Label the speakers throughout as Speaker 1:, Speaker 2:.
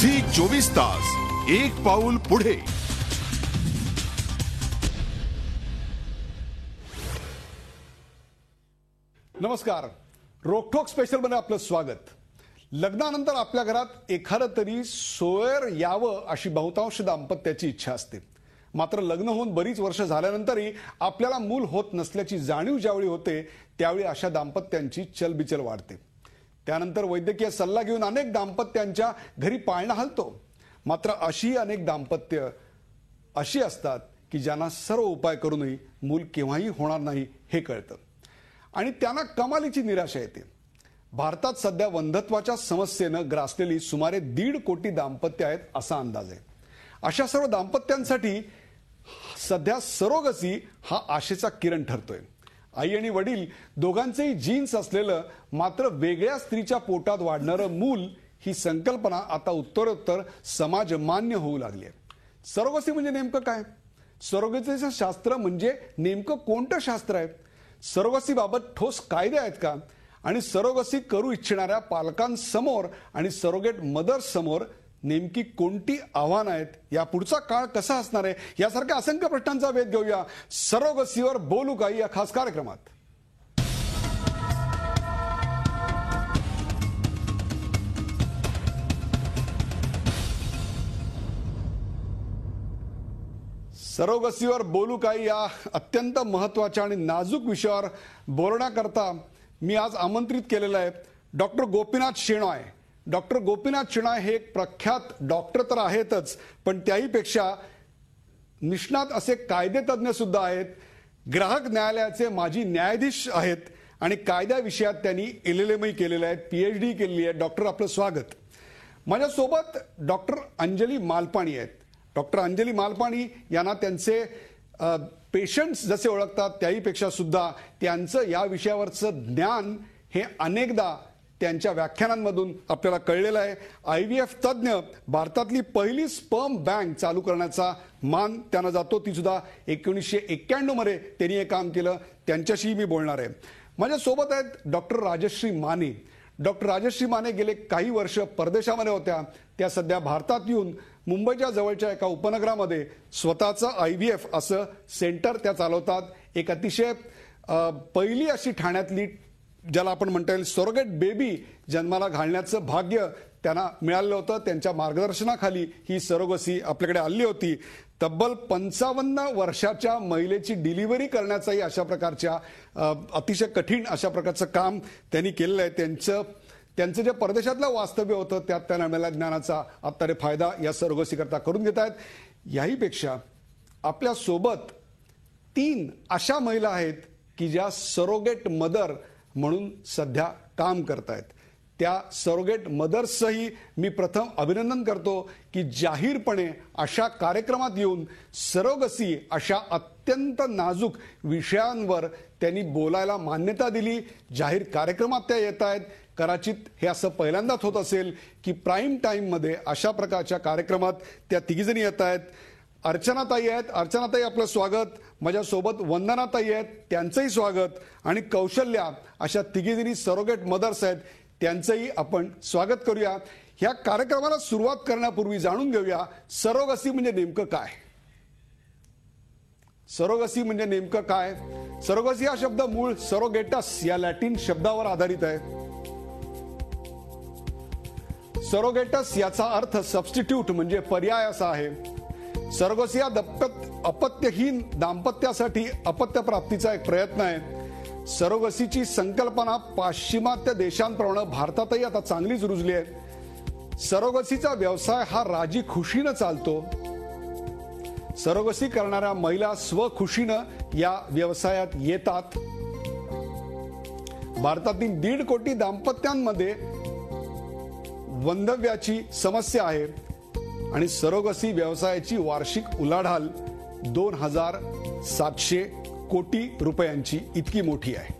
Speaker 1: Zee 24 तास एक पाऊल पुढे.
Speaker 2: नमस्कार. रोकठोक स्पेशल मध्ये आपलं स्वागत. लग्नानंतर आपल्या घरात एखादं तरी सोयर यावं अशी बहुतांश दाम्पत्याची इच्छा असते. मात्र लग्न होऊन बरीच वर्ष झाल्यानंतरही आपल्याला मूल होत नसल्याची जाणीव ज्यावेळी होते त्यावेळी अशा दाम्पत्यांची चलबिचल वाढते. त्यानंतर वैद्यकीय सल्ला घेऊन अनेक दाम्पत्यांच्या घरी पाळणा हलतो. मात्र अशी अनेक दाम्पत्य अशी असतात की ज्यांना सर्व उपाय करूनही मूल केव्हाही होणार नाही हे कळतं आणि त्यांना कमालीची निराशा येते. भारतात सध्या वंध्यत्वाच्या समस्येनं ग्रासलेली सुमारे 1.5 कोटी दाम्पत्य आहेत असा अंदाज आहे. अशा सर्व दाम्पत्यांसाठी सध्या सरोगसी हा आशेचा किरण ठरतोय. आई आणि वडील दोघांचेही जीन्स असलेलं मात्र वेगळ्या स्त्रीच्या पोटात वाढणारं मूल ही संकल्पना आता उत्तरोत्तर समाजमान्य होऊ लागली आहे. सरोगसी म्हणजे नेमकं काय? सरोगसीचं शास्त्र म्हणजे नेमकं कोणतं शास्त्र आहे? सरोगसीबाबत ठोस कायदे आहेत का? आणि सरोगसी करू इच्छिणाऱ्या पालकांसमोर आणि सरोगेट मदर्स समोर नेमकी कोणती आव्हानं आहेत? या पुढचा काळ कसा असणार आहे? यासारख्या असंख्य प्रश्नांचा वेध घेऊया सरोगसीवर बोलू काही या खास कार्यक्रमात. सरोगसीवर बोलू काही या अत्यंत महत्त्वाच्या आणि नाजूक विषयावर बोलण्याकरता मी आज आमंत्रित केलेलं आहे डॉक्टर गोपीनाथ शेणॉय. डॉक्टर गोपीनाथ शेणॉय हे एक प्रख्यात डॉक्टर तर आहेतच, पण त्याहीपेक्षा निष्णात असे कायदेतज्ञ सुद्धा आहेत. ग्राहक न्यायालयाचे माजी न्यायाधीश आहेत आणि कायद्या विषयात त्यांनी LLM केलेलं आहे, PhD केलेली आहे. डॉक्टर, आपलं स्वागत. माझ्यासोबत डॉक्टर अंजली मालपाणी आहेत. डॉक्टर अंजली मालपाणी यांना त्यांचे पेशंट्स जसे ओळखतात त्याहीपेक्षा सुद्धा त्यांचं या विषयावरचं ज्ञान हे अनेकदा त्यांच्या व्याख्यानांमधून आपल्याला कळलेलं आहे. IVF तज्ज्ञ, भारतातली पहिली स्पर्म बँक चालू करण्याचा मान त्यांना जातो. ती सुद्धा 1991 मध्ये त्यांनी हे काम केलं. त्यांच्याशी मी बोलणार आहे. माझ्यासोबत आहेत डॉक्टर राजश्री माने. डॉक्टर राजश्री माने गेले काही वर्ष परदेशामध्ये होत्या. त्या सध्या भारतात येऊन मुंबईच्या जवळच्या एका उपनगरामध्ये स्वतःचं IVF असं सेंटर त्या चालवतात. एक अतिशय पहिली अशी ठाण्यातली ज्याला आपण म्हणता येईल सरोगेट बेबी जन्माला घालण्याचं भाग्य त्यांना मिळालं होतं. त्यांच्या मार्गदर्शनाखाली ही सरोगसी आपल्याकडे आली होती. तब्बल 55 वर्षाच्या महिलेची डिलिव्हरी करण्याचाही अशा प्रकारच्या अतिशय कठीण अशा प्रकारचं काम त्यांनी केलेलं आहे. त्यांचं जे परदेशातलं वास्तव्य होतं त्यात त्यांना मिळालेल्या ज्ञानाचा आता फायदा या सरोगसीकरता करून घेत आहेत. याहीपेक्षा आपल्या सोबत 3 अशा महिला आहेत की ज्या सरोगेट मदर म्हणून सध्या काम करतायत. त्या सरोगेट मदर्सचंही मी प्रथम अभिनंदन करतो की जाहीरपणे अशा कार्यक्रमात येऊन सरोगसी अशा अत्यंत नाजूक विषयांवर त्यांनी बोलायला मान्यता दिली. जाहीर कार्यक्रमात त्या येत आहेत. कदाचित हे असं पहिल्यांदाच होत असेल की प्राईम टाईममध्ये अशा प्रकारच्या कार्यक्रमात त्या तिघीजणी येत आहेत. अर्चनाताई आहेत. अर्चनाताई, आपलं स्वागत. माझ्यासोबत वंदनाताई आहेत, त्यांचंही स्वागत. आणि कौशल्या, अशा तिघीजणी सरोगेट मदर्स आहेत, त्यांचंही आपण स्वागत करूया. ह्या कार्यक्रमाला सुरुवात करण्यापूर्वी जाणून घेऊया सरोगसी म्हणजे नेमकं काय. सरोगसी म्हणजे नेमकं काय? सरोगसी हा शब्द मूळ सरोगेटस या लॅटिन शब्दावर आधारित आहे. सरोगेटस याचा अर्थ सबस्टिट्यूट म्हणजे पर्याय असा आहे. सरोगसी हा अपत्यहीन दाम्पत्यासाठी अपत्य प्राप्तीचा एक प्रयत्न आहे. सरोगसीची संकल्पना पाश्चिमात्य देशांप्रमाणे भारतातही आता चांगलीच रुजली आहे. सरोगसीचा व्यवसाय हा राजी खुशीनं चालतो. सरोगसी करणाऱ्या महिला स्वखुशीनं या व्यवसायात येतात. भारतातील 1.5 कोटी दाम्पत्यांमध्ये वंधव्याची समस्या आहे आणि सरोगसी व्यवसायाची वार्षिक उलाढाल 2700 कोटी रुपयांची इतकी मोठी आहे.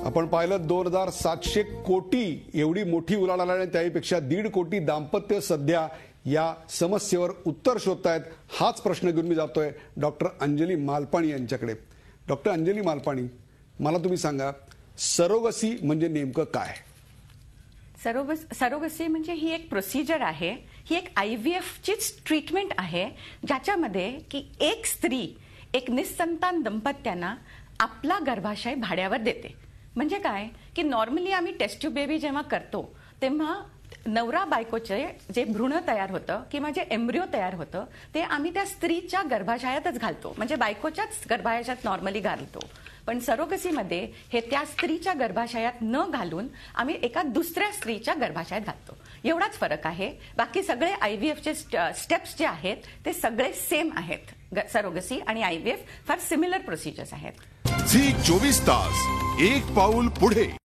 Speaker 2: आपण पाहिलं 2700 कोटी एवढी मोठी उलाढाल आहे. त्याहीपेक्षा 1.5 कोटी दाम्पत्य सध्या या समस्येवर उत्तर शोधतायत. हाच प्रश्न घेऊन मी जातोय डॉक्टर अंजली मालपाणी यांच्याकडे. डॉक्टर अंजली मालपाणी, मला तुम्ही सांगा, सरोगसी म्हणजे नेमकं काय?
Speaker 3: सरोगसी म्हणजे ही एक प्रोसिजर आहे, ही एक IVF चीच ट्रीटमेंट आहे, ज्याच्यामध्ये की एक स्त्री एक निस्संतान दंपत्यांना आपला गर्भाशय भाड्यावर देते. म्हणजे काय की नॉर्मली आम्ही टेस्ट ट्यूब बेबी जेव्हा करतो तेव्हा नवरा बायकोचे जे भ्रूण तयार होतं किंवा जे एम्ब्रिओ तयार होतं ते आम्ही त्या स्त्रीच्या गर्भाशयातच घालतो, म्हणजे बायकोच्याच गर्भाशयात नॉर्मली घालतो. पण सरोगसीमध्ये हे त्या स्त्रीच्या गर्भाशयात न घालून आम्ही एका दुसऱ्या स्त्रीच्या गर्भाशयात घालतो. एवढाच फरक आहे. बाकी सगळे IVFचे स्टेप्स जे आहेत ते सगळे सेम आहेत. सरोगसी आणि IVF फार सिमिलर प्रोसिजर्स आहेत.
Speaker 1: झी 24 तास एक पाऊल पुढे.